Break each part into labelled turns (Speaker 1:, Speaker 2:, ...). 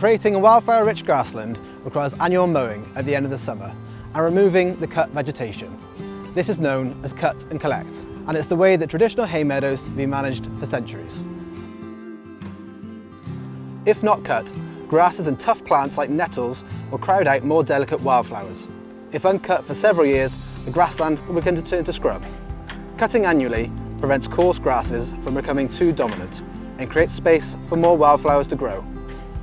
Speaker 1: Creating a wildflower-rich grassland requires annual mowing at the end of the summer and removing the cut vegetation. This is known as cut and collect, and it's the way that traditional hay meadows have been managed for centuries. If not cut, grasses and tough plants like nettles will crowd out more delicate wildflowers. If uncut for several years, the grassland will begin to turn to scrub. Cutting annually prevents coarse grasses from becoming too dominant and creates space for more wildflowers to grow.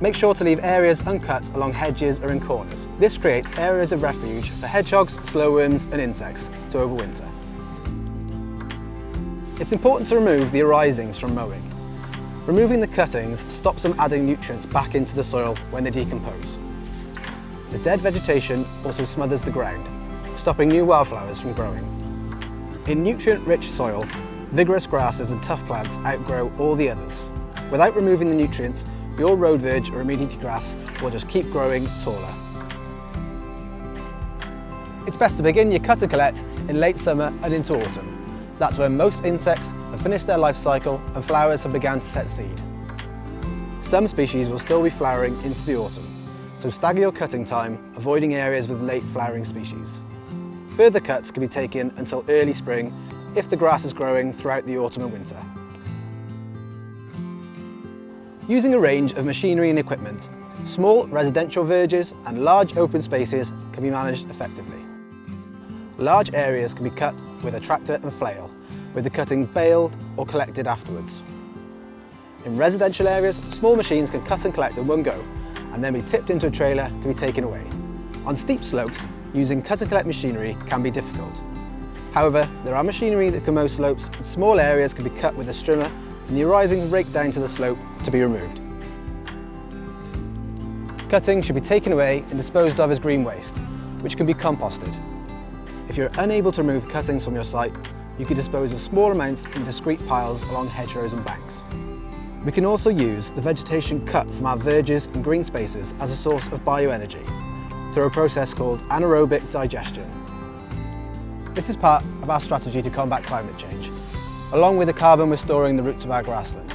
Speaker 1: Make sure to leave areas uncut along hedges or in corners. This creates areas of refuge for hedgehogs, slowworms and insects to overwinter. It's important to remove the arisings from mowing. Removing the cuttings stops them adding nutrients back into the soil when they decompose. The dead vegetation also smothers the ground, stopping new wildflowers from growing. In nutrient-rich soil, vigorous grasses and tough plants outgrow all the others. Without removing the nutrients, your road verge or immediate grass will just keep growing taller. It's best to begin your cut and collect in late summer and into autumn. That's when most insects have finished their life cycle and flowers have begun to set seed. Some species will still be flowering into the autumn, so stagger your cutting time, avoiding areas with late flowering species. Further cuts can be taken until early spring if the grass is growing throughout the autumn and winter. Using a range of machinery and equipment, small residential verges and large open spaces can be managed effectively. Large areas can be cut with a tractor and flail, with the cutting baled or collected afterwards. In residential areas, small machines can cut and collect in one go, and then be tipped into a trailer to be taken away. On steep slopes, using cut and collect machinery can be difficult. However, there are machinery that can mow slopes, and small areas can be cut with a strimmer and the arisings raked down to the slope to be removed. Cutting should be taken away and disposed of as green waste, which can be composted. If you're unable to remove cuttings from your site, you can dispose of small amounts in discrete piles along hedgerows and banks. We can also use the vegetation cut from our verges and green spaces as a source of bioenergy through a process called anaerobic digestion. This is part of our strategy to combat climate change, along with the carbon we're storing in the roots of our grassland.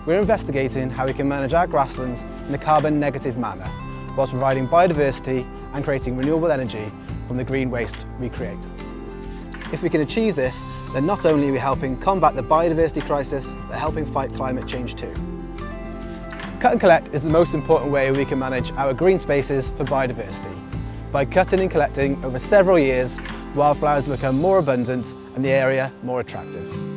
Speaker 1: We're investigating how we can manage our grasslands in a carbon negative manner, whilst providing biodiversity and creating renewable energy from the green waste we create. If we can achieve this, then not only are we helping combat the biodiversity crisis, but helping fight climate change too. Cut and collect is the most important way we can manage our green spaces for biodiversity. By cutting and collecting over several years, wildflowers become more abundant and the area more attractive.